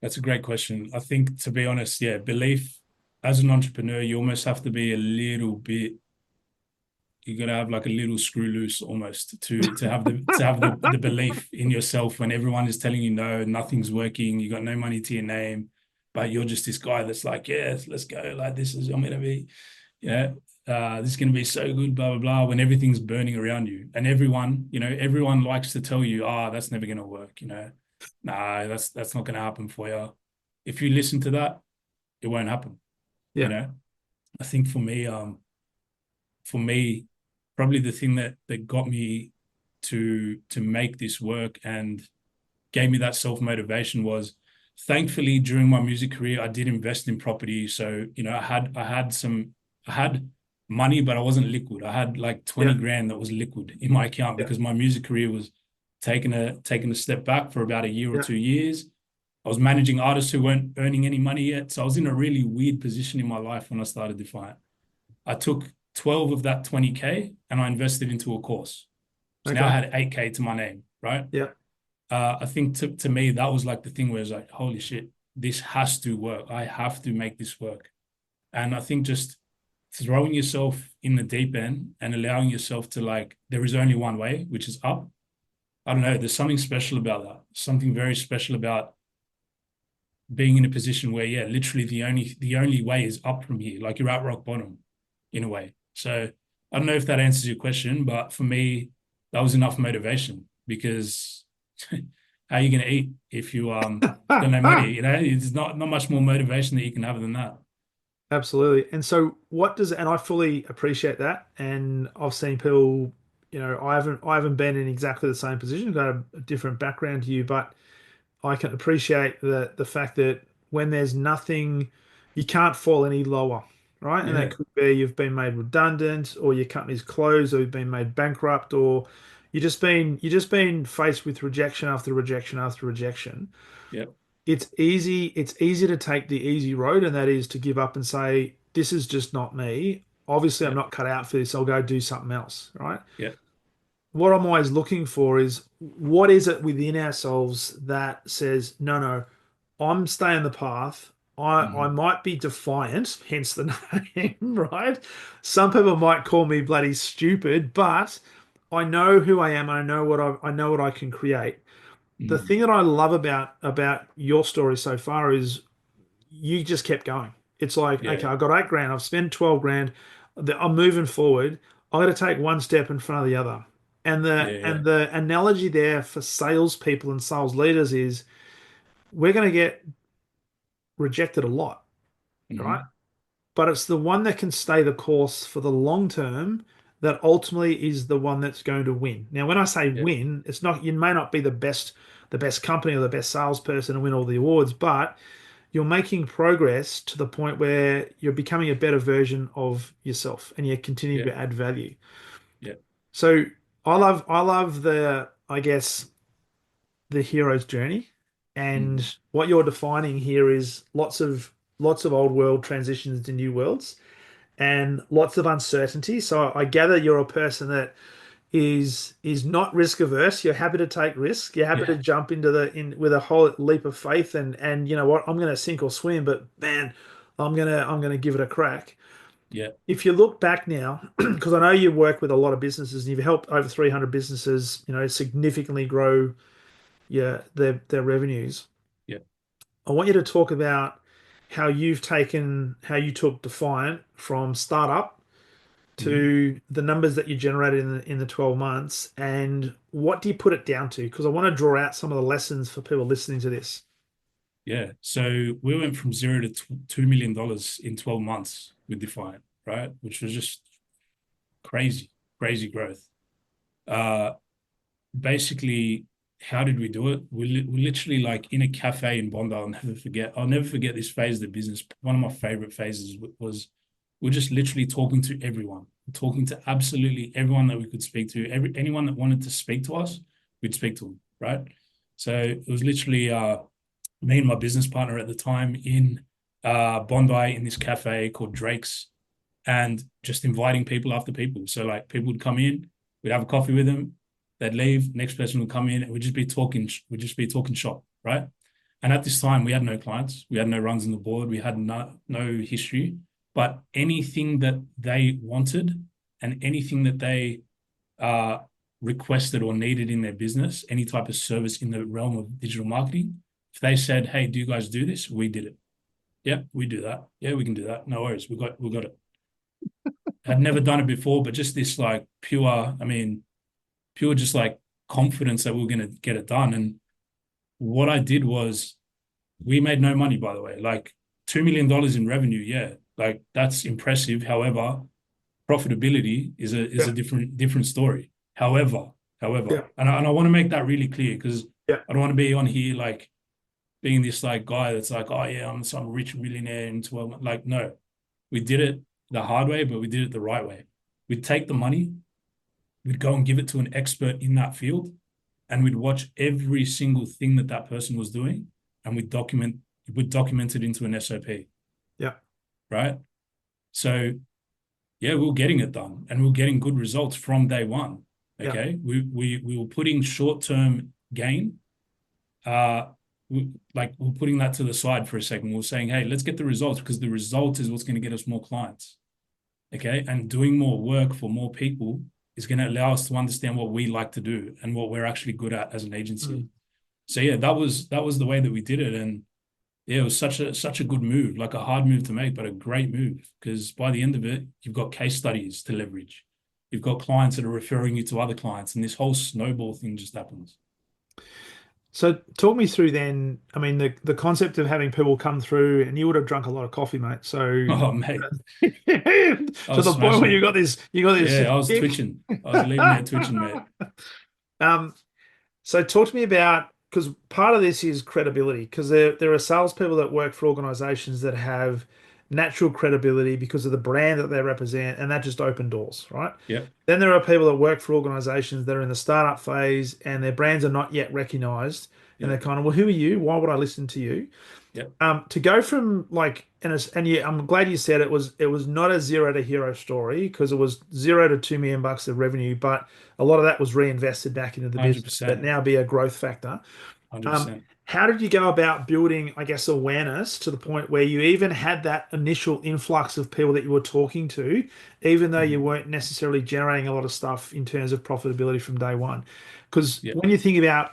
Speaker 2: that's a great question. I think to be honest, yeah, belief as an entrepreneur, you almost have to be a little bit you gotta have like a little screw loose almost to have the belief in yourself when everyone is telling you no, nothing's working, you got no money to your name, but you're just this guy that's like, yes, let's go. Like I'm gonna be, yeah, this is gonna be so good, blah blah blah. When everything's burning around you, and everyone likes to tell you, that's never gonna work. Nah, that's not gonna happen for you. If you listen to that, it won't happen. You
Speaker 1: Yeah.
Speaker 2: know, I think for me, probably the thing that got me to make this work and gave me that self-motivation was thankfully during my music career I did invest in property. So, I had money, but I wasn't liquid. I had like 20
Speaker 1: Yeah.
Speaker 2: grand that was liquid in my account
Speaker 1: Yeah.
Speaker 2: because my music career was taking a step back for about a year or
Speaker 1: Yeah.
Speaker 2: 2 years. I was managing artists who weren't earning any money yet. So I was in a really weird position in my life when I started Defiant. I took 12 of that 20K and I invested into a course. So now I
Speaker 1: Okay.
Speaker 2: had 8K to my name, right?
Speaker 1: Yeah.
Speaker 2: I think to me, that was like the thing where it's like, holy shit, this has to work. I have to make this work. And I think just throwing yourself in the deep end and allowing yourself to like, there is only one way, which is up. I don't know. There's something special about that. Something very special about being in a position where, yeah, literally the only way is up from here. Like you're at rock bottom in a way. So I don't know if that answers your question, but for me, that was enough motivation because how are you going to eat if you got no money? You know, it's not much more motivation that you can have than that.
Speaker 1: Absolutely. And so what does, and I fully appreciate that. And I've seen people, I haven't been in exactly the same position, I've got a different background to you, but I can appreciate the fact that when there's nothing, you can't fall any lower, right? And that
Speaker 2: Yeah,
Speaker 1: could be you've been made redundant, or your company's closed, or you've been made bankrupt, or you just been faced with rejection after rejection after rejection.
Speaker 2: yeah,
Speaker 1: It's easy to take the easy road, and that is to give up and say, this is just not me. Obviously, I'm
Speaker 2: yeah,
Speaker 1: not cut out for this. I'll go do something else, right?
Speaker 2: yeah,
Speaker 1: What I'm always looking for is what is it within ourselves that says, no, no, I'm staying the path. I
Speaker 2: mhm,
Speaker 1: might be defiant, hence the name, right? Some people might call me bloody stupid, but I know who I am and I know what I can create. The
Speaker 2: mhm.
Speaker 1: thing that I love about your story so far is you just kept going. It's like, okay,
Speaker 2: Yeah,
Speaker 1: I got 8 grand, I've spent 12 grand, I'm moving forward. I got to take one step in front of the other. And the
Speaker 2: yeah, yeah,
Speaker 1: and the analogy there for salespeople and sales leaders is we're going to get rejected a lot, right?
Speaker 2: mhm.
Speaker 1: But it's the one that can stay the course for the long term that ultimately is the one that's going to win. Now, when I say
Speaker 2: Yeah,
Speaker 1: win, it's not, you may not be the best company or the best salesperson and win all the awards, but you're making progress to the point where you're becoming a better version of yourself and you're continuing
Speaker 2: yeah,
Speaker 1: to add value.
Speaker 2: yeah,
Speaker 1: So I love I guess the hero's journey.
Speaker 2: mhm.
Speaker 1: And what you're defining here is lots of old world transitions to new worlds and lots of uncertainty. So I gather you're a person that is not risk averse. You're happy to take risks. You're happy to
Speaker 2: Yeah,
Speaker 1: jump into the in with a whole leap of faith and you know what, I'm gonna sink or swim, but man, I'm gonna give it a crack.
Speaker 2: yeah,
Speaker 1: If you look back now, because I know you work with a lot of businesses and you've helped over 300 businesses, significantly grow their revenues.
Speaker 2: yeah,
Speaker 1: I want you to talk about how you took Defiant from startup
Speaker 2: mhm.
Speaker 1: to the numbers that you generated in the 12 months, and what do you put it down to? Because I want to draw out some of the lessons for people listening to this.
Speaker 2: Yeah. So we went from zero to $2 million in 12 months with Defiant, right? Which was just crazy, crazy growth. Uh, Basically, how did we do it? We literally like in a cafe in Bondi. I'll never forget this phase of the business. One of my favorite phases was we're just literally talking to everyone, talking to absolutely everyone that we could speak to. Anyone that wanted to speak to us, we'd speak to them, right? So it was literally me and my business partner at the time in Bondi in this cafe called Drake's and just inviting people after people. So like people would come in, we'd have a coffee with them, they'd leave, next person would come in, and we'd just be talking shop, right? And at this time, we had no clients, we had no runs on the board, we had no history, but anything that they wanted and anything that they uh, requested or needed in their business, any type of service in the realm of digital marketing, if they said, "Hey, do you guys do this?" We did it. Yeah, we do that. Yeah, we can do that. No worries. We got it. Had never done it before, but just this like pure, I mean, pure just like confidence that we were going to get it done. And what I did was we made no money, by the way, like $2 million in revenue. Yeah, like that's impressive. However, profitability is a
Speaker 1: Yeah,
Speaker 2: different story. However,
Speaker 1: yeah,
Speaker 2: and I want to make that really clear because
Speaker 1: yeah,
Speaker 2: I don't want to be on here like being this like guy that's like, oh yeah, I'm some rich millionaire in 12 months. Like, no, we did it the hard way, but we did it the right way. We'd take the money, we'd go and give it to an expert in that field, and we'd watch every single thing that that person was doing, and we'd document it into an SOP,
Speaker 1: yeah,
Speaker 2: right? So yeah, we were getting it done, and we were getting good results from day one.
Speaker 1: yeah,
Speaker 2: Okay, we were putting short term gain we're putting that to the side for a second. We're saying, hey, let's get the results, because the result is what's going to get us more clients. Okay. And doing more work for more people is going to allow us to understand what we like to do and what we're actually good at as an agency.
Speaker 1: Mm.
Speaker 2: So yeah, that was the way that we did it. And yeah, it was such a good move, like a hard move to make, but a great move, because by the end of it, you've got case studies to leverage. You've got clients that are referring you to other clients, and this whole snowball thing just happens.
Speaker 1: So talk me through then. I mean, the concept of having people come through, and you would have drunk a lot of coffee, mate. So
Speaker 2: Oh, mate, I
Speaker 1: to
Speaker 2: was
Speaker 1: the point where
Speaker 2: smashing it.
Speaker 1: you got this
Speaker 2: Yeah, I was
Speaker 1: kick.
Speaker 2: twitching. I was leaving there twitching, mate.
Speaker 1: Um, so talk to me about, because part of this is credibility, because there are salespeople that work for organizations that have natural credibility because of the brand that they represent, and that just open doors, right?
Speaker 2: Yep,
Speaker 1: Then there are people that work for organizations that are in the startup phase and their brands are not yet recognized, and they're
Speaker 2: yep,
Speaker 1: kind of, well, who are you? Why would I listen to you?
Speaker 2: yep.
Speaker 1: To go from like, and yeah, I'm glad you said it was not a zero to hero story, because it was 0 to $2 million of revenue, but a lot of that was reinvested back into the business that
Speaker 2: 100%.
Speaker 1: now be a growth factor.
Speaker 2: 100%.
Speaker 1: How did you go about building, I guess, awareness to the point where you even had that initial influx of people that you were talking to, even though you
Speaker 2: Mhm.
Speaker 1: weren't necessarily generating a lot of stuff in terms of profitability from day one? Because
Speaker 2: Yep.
Speaker 1: when you think about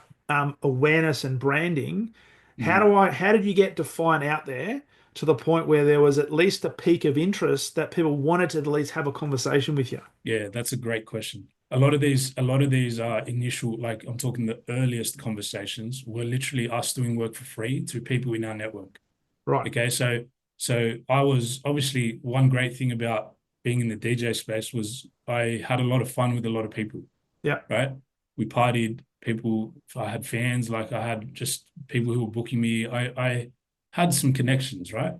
Speaker 1: awareness and branding,
Speaker 2: Mhm.
Speaker 1: how did you get Defiant out there to the point where there was at least a peak of interest that people wanted to at least have a conversation with you?
Speaker 2: Yeah, that's a great question. A lot of these initial, like I'm talking the earliest conversations, were literally us doing work for free to people in our network.
Speaker 1: Right.
Speaker 2: Okay, so I was obviously, one great thing about being in the DJ space was I had a lot of fun with a lot of people,
Speaker 1: Yeah.
Speaker 2: right? We partied, people, I had fans, like I had just people who were booking me. I had some connections, right?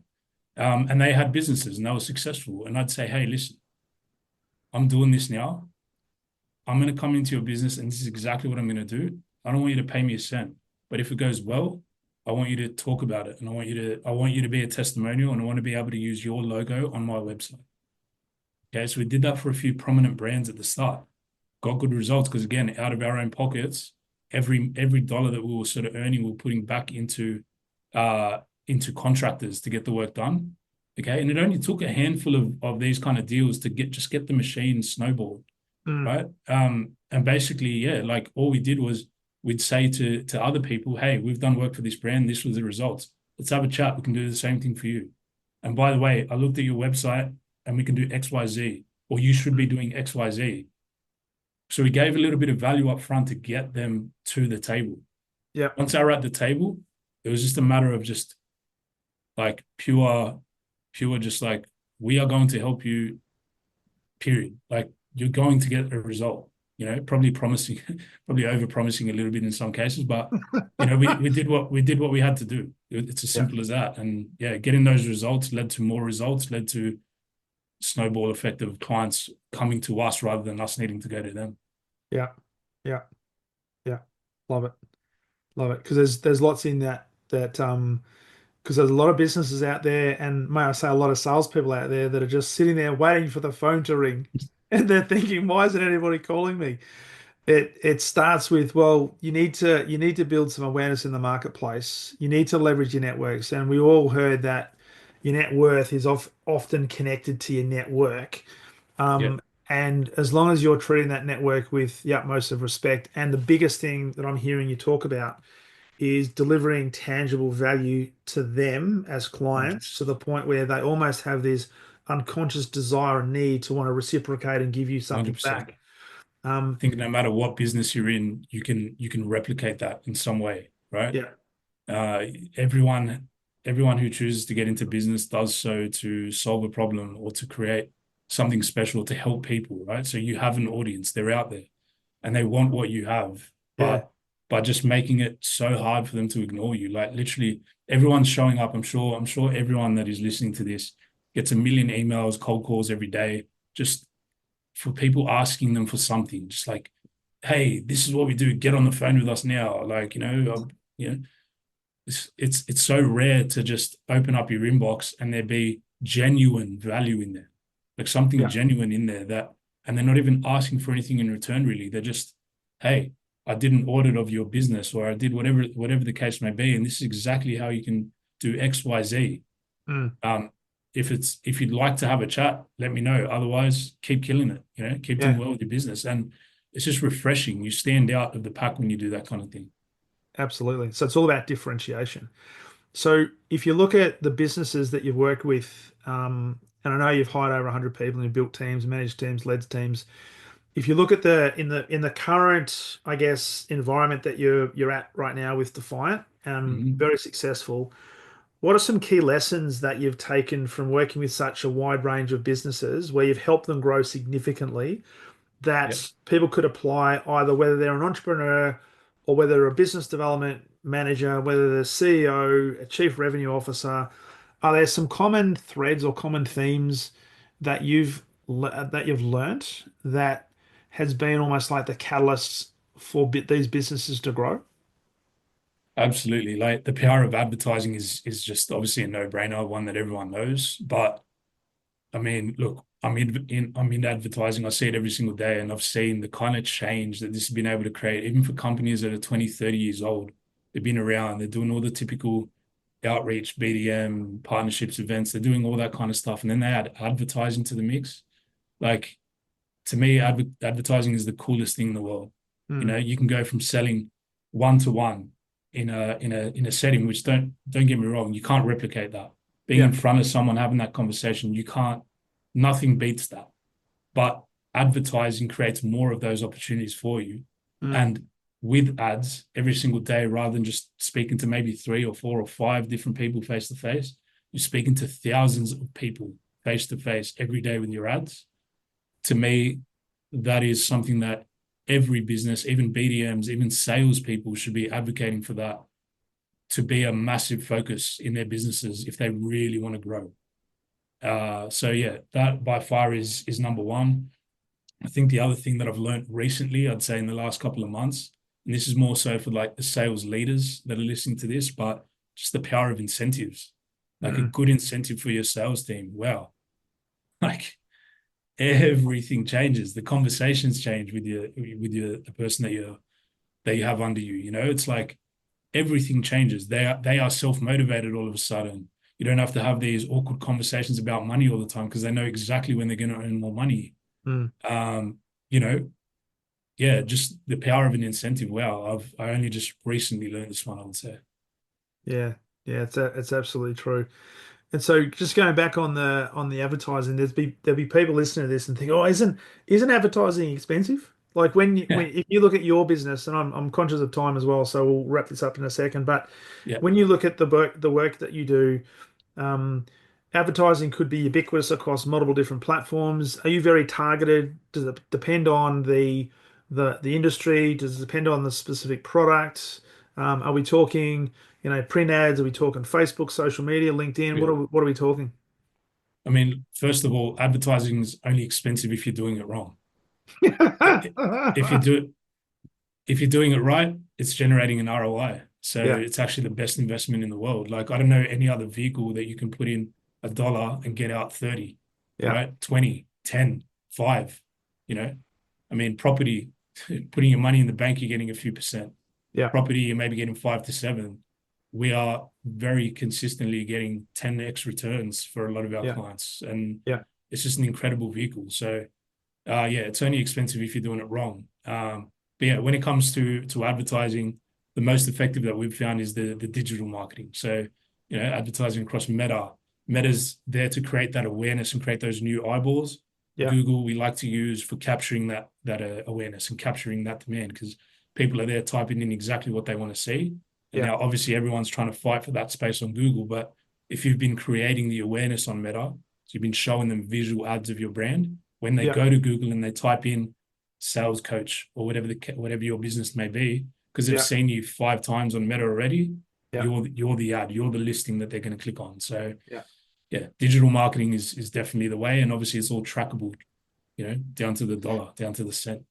Speaker 2: And they had businesses and they were successful. And I'd say, hey, listen, I'm doing this now. I'm going to come into your business and this is exactly what I'm going to do. I don't want you to pay me a cent, but if it goes well, I want you to talk about it, and I want you to be a testimonial, and I want to be able to use your logo on my website. Okay, so we did that for a few prominent brands at the start. Got good results because, again, out of our own pockets, every dollar that we were sort of earning, we were putting back into contractors to get the work done. Okay, and it only took a handful of these kind of deals to get the machine snowballed,
Speaker 1: Mm.
Speaker 2: right? And basically, yeah, like all we did was we'd say to other people, hey, we've done work for this brand. This was the results. Let's have a chat. We can do the same thing for you. And by the way, I looked at your website and we can do X, Y, Z, or you should be doing X, Y, Z. So we gave a little bit of value up front to get them to the table.
Speaker 1: Yeah.
Speaker 2: Once they were at the table, it was just a matter of just like pure, just like, we are going to help you, period. Like, you're going to get a result, probably promising, probably over promising a little bit in some cases, but we did what we had to do. It's as
Speaker 1: Yeah.
Speaker 2: simple as that. And yeah, getting those results led to more results, led to snowball effect of clients coming to us rather than us needing to go to them.
Speaker 1: Yeah. Yeah. Yeah. Love it. Love it. Because there's lots in that because there's a lot of businesses out there, and may I say a lot of salespeople out there that are just sitting there waiting for the phone to ring, and they're thinking, why isn't anybody calling me? It starts with, well, you need to build some awareness in the marketplace. You need to leverage your networks, and we all heard that your net worth is often connected to your network.
Speaker 2: Yeah,
Speaker 1: And as long as you're treating that network with the utmost of respect, and the biggest thing that I'm hearing you talk about is delivering tangible value to them as clients, to the point where they almost have this unconscious desire and need to want to reciprocate and give you something
Speaker 2: 100%.
Speaker 1: back. Um,
Speaker 2: I think no matter what business you're in, you can replicate that in some way, right?
Speaker 1: yeah,
Speaker 2: Uh, everyone everyone who chooses to get into business does so to solve a problem or to create something special to help people, right? So you have an audience, they're out there and they want what you have,
Speaker 1: yeah,
Speaker 2: but by just making it so hard for them to ignore you, like literally everyone's showing up. I'm sure everyone that is listening to this gets a million emails, cold calls every day, just for people asking them for something, just like, hey, this is what we do. Get on the phone with us now. Like, it's so rare to just open up your inbox and there be genuine value in there, like something
Speaker 1: yeah,
Speaker 2: genuine in there, and they're not even asking for anything in return, really. They're just, hey, I did an audit of your business, or I did whatever the case may be, and this is exactly how you can do X, Y, Z.
Speaker 1: Mm,
Speaker 2: Um, if you'd like to have a chat, let me know. Otherwise, keep killing it, keep doing
Speaker 1: yeah,
Speaker 2: well with your business. And it's just refreshing. You stand out of the pack when you do that kind of thing.
Speaker 1: absolutely. So it's all about differentiation. So if you look at the businesses that you've worked with, and I know you've hired over 100 people and you've built teams, managed teams, led teams. If you look at the current, I guess, environment that you're at right now with Defiant,
Speaker 2: Mhm.
Speaker 1: very successful. What are some key lessons that you've taken from working with such a wide range of businesses where you've helped them grow significantly
Speaker 2: Yeah,
Speaker 1: that people could apply either whether they're an entrepreneur or whether they're a business development manager, whether they're CEO, a chief revenue officer? Are there some common threads or common themes that you've learnt that has been almost like the catalyst for these businesses to grow?
Speaker 2: absolutely. Like the power of advertising is just obviously a no-brainer, one that everyone knows. But I mean, look, I'm in advertising. I see it every single day, and I've seen the kind of change that this has been able to create, even for companies that are 20, 30 years old. They've been around, they're doing all the typical outreach, BDM, partnerships, events, they're doing all that kind of stuff. And then they add advertising to the mix. Like to me, advertising is the coolest thing in the world.
Speaker 1: Mm,
Speaker 2: You can go from selling one to one in a setting which don't get me wrong, you can't replicate that. Being
Speaker 1: yeah.
Speaker 2: in front of someone, having that conversation, you can't, nothing beats that. But advertising creates more of those opportunities for you.
Speaker 1: Mm,
Speaker 2: And with ads every single day, rather than just speaking to maybe three or four or five different people face to face, you're speaking to thousands of people face to face every day with your ads. To me, that is something that every business, even BDMs, even salespeople should be advocating for that to be a massive focus in their businesses if they really want to grow. So yeah, that by far is number one. I think the other thing that I've learned recently, I'd say in the last couple of months, and this is more so for like the sales leaders that are listening to this, but just the power of incentives. Like a
Speaker 1: mm,
Speaker 2: good incentive for your sales team. Wow. Like everything changes. The conversations change with your the person that you have under you. It's like everything changes. They are self-motivated all of a sudden. You don't have to have these awkward conversations about money all the time because they know exactly when they're going to earn more money.
Speaker 1: mm.
Speaker 2: Um, you know, yeah, just the power of an incentive. Wow, I only just recently learned this one, I would say.
Speaker 1: Yeah, yeah, it's absolutely true. And so, just going back on the advertising, there'll be people listening to this and think, oh, isn't advertising expensive? Like when
Speaker 2: Yeah,
Speaker 1: if you look at your business, and I'm conscious of time as well, so we'll wrap this up in a second. But
Speaker 2: yeah.
Speaker 1: when you look at the work that you do, um, advertising could be ubiquitous across multiple different platforms. Are you very targeted? Does it depend on the industry? Does it depend on the specific product? Are we talking, print ads? Are we talking Facebook, social media, LinkedIn?
Speaker 2: Yeah.
Speaker 1: What are we talking?
Speaker 2: I mean, first of all, advertising is only expensive if you're doing it wrong. I- If you do if you're doing it right, it's generating an ROI. So
Speaker 1: Yeah,
Speaker 2: it's actually the best investment in the world. Like I don't know any other vehicle that you can put in $1 and get out 30,
Speaker 1: yeah,
Speaker 2: right? 20, 10, 5, you know? I mean, property, putting your money in the bank, you're getting a few percent.
Speaker 1: yeah,
Speaker 2: Property, you're maybe getting 5 to 7. We are very consistently getting 10x returns for a lot of our
Speaker 1: yeah,
Speaker 2: clients. And
Speaker 1: yeah,
Speaker 2: it's just an incredible vehicle. So yeah, it's only expensive if you're doing it wrong. But yeah, when it comes to advertising, the most effective that we've found is the digital marketing. So, advertising across Meta. Meta's there to create that awareness and create those new eyeballs.
Speaker 1: yeah,
Speaker 2: Google we like to use for capturing that awareness and capturing that demand because people are there typing in exactly what they want to see. And
Speaker 1: yeah,
Speaker 2: now obviously everyone's trying to fight for that space on Google, but if you've been creating the awareness on Meta, so you've been showing them visual ads of your brand, when they
Speaker 1: yeah,
Speaker 2: go to Google and they type in sales coach or whatever your business may be, because they've
Speaker 1: yeah,
Speaker 2: seen you 5 times on Meta already,
Speaker 1: yeah,
Speaker 2: you're the ad, you're the listing that they're going to click on. So
Speaker 1: yeah.
Speaker 2: yeah, digital marketing is definitely the way, and obviously it's all trackable, down to the dollar, down to the cent.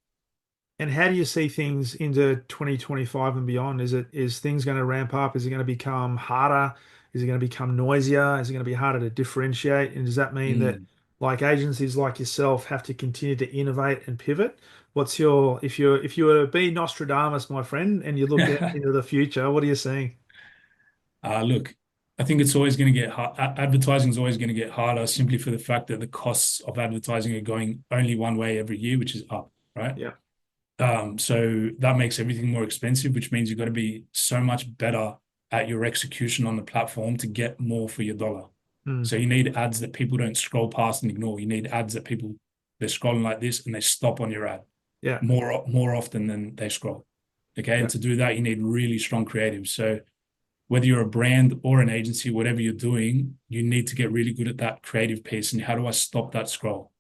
Speaker 1: And how do you see things into 2025 and beyond? Is things going to ramp up? Is it going to become harder? Is it going to become noisier? Is it going to be harder to differentiate? And does that mean that
Speaker 2: Mm.
Speaker 1: like agencies like yourself have to continue to innovate and pivot? if you were to be Nostradamus, my friend, and you look out into the future, what are you seeing?
Speaker 2: Look, I think it's always going to get hard. Advertising is always going to get harder simply for the fact that the costs of advertising are going only one way every year, which is up, right?
Speaker 1: Yeah.
Speaker 2: So that makes everything more expensive, which means you've got to be so much better at your execution on the platform to get more for your dollar.
Speaker 1: Mm.
Speaker 2: So you need ads that people don't scroll past and ignore. You need ads that they're scrolling like this and they stop on your ad
Speaker 1: Yeah.
Speaker 2: more often than they scroll. Okay.
Speaker 1: Yeah.
Speaker 2: And to do that, you need really strong creative. So whether you're a brand or an agency, whatever you're doing, you need to get really good at that creative piece. And how do I stop that scroll?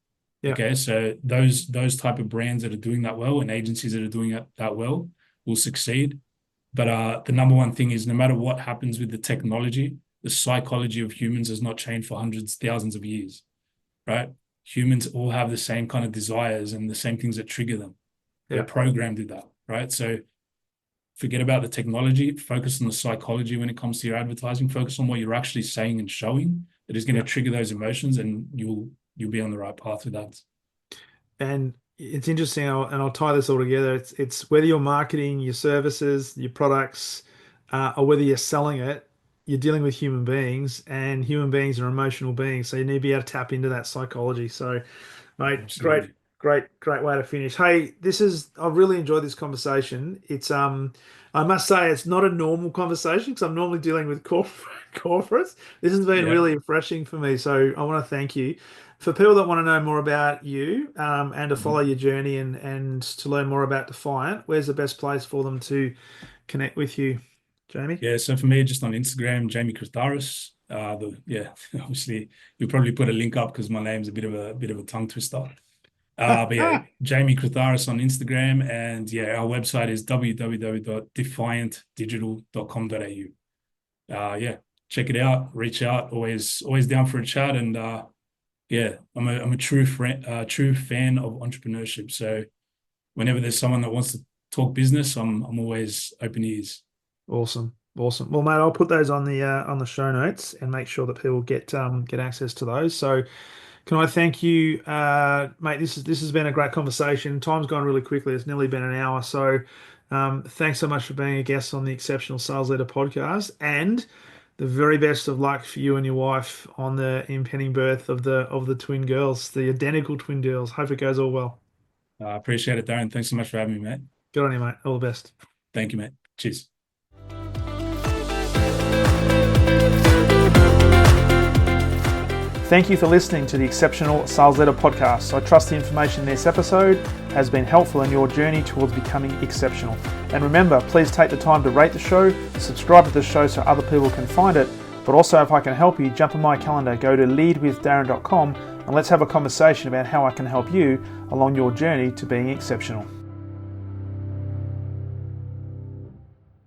Speaker 1: Yeah.
Speaker 2: Okay, so those type of brands that are doing that well and agencies that are doing it that well will succeed. But the number one thing is no matter what happens with the technology, the psychology of humans has not changed for hundreds, thousands of years, right? Humans all have the same kind of desires and the same things that trigger them. We're
Speaker 1: Yeah.
Speaker 2: programmed with that, right? So forget about the technology, focus on the psychology when it comes to your advertising, focus on what you're actually saying and showing that is going to
Speaker 1: Yeah.
Speaker 2: trigger those emotions, and you'll be on the right path with that.
Speaker 1: And it's interesting, and I'll tie this all together. It's whether you're marketing your services, your products, or whether you're selling it, you're dealing with human beings, and human beings are emotional beings. So you need to be able to tap into that psychology. So, mate,
Speaker 2: Absolutely.
Speaker 1: great way to finish. Hey, I've really enjoyed this conversation. I must say it's not a normal conversation because I'm normally dealing with corporates. This has been
Speaker 2: Yeah.
Speaker 1: really refreshing for me. So I want to thank you. For people that want to know more about you, and to follow
Speaker 2: Mhm.
Speaker 1: your journey and to learn more about Defiant, where's the best place for them to connect with you, Jamie?
Speaker 2: Yeah. So for me, just on Instagram, Jamie Kritharas. Obviously you'll probably put a link up because my name's a bit of a tongue twister. But yeah, Jamie Kritharas on Instagram, and yeah, our website is www.defiantdigital.com.au. Yeah, check it out, reach out, always down for a chat, and yeah, I'm a true fan of entrepreneurship. So whenever there's someone that wants to talk business, I'm always open ears.
Speaker 1: Awesome. Awesome. Well, mate, I'll put those on the show notes and make sure that people get access to those. So can I thank you, mate? This has been a great conversation. Time's gone really quickly. It's nearly been an hour. So thanks so much for being a guest on the Exceptional Sales Leader podcast, and the very best of luck for you and your wife on the impending birth of the twin girls, the identical twin girls. Hope it goes all well.
Speaker 2: I appreciate it, Darren. Thanks so much for having me, mate.
Speaker 1: Good on you, mate. All the best.
Speaker 2: Thank you, mate. Cheers.
Speaker 1: Thank you for listening to the Exceptional Sales Leader podcast. I trust the information in this episode has been helpful in your journey towards becoming exceptional. And remember, please take the time to rate the show, subscribe to the show so other people can find it. But also, if I can help you, jump on my calendar, go to leadwithdarren.com, and let's have a conversation about how I can help you along your journey to being exceptional.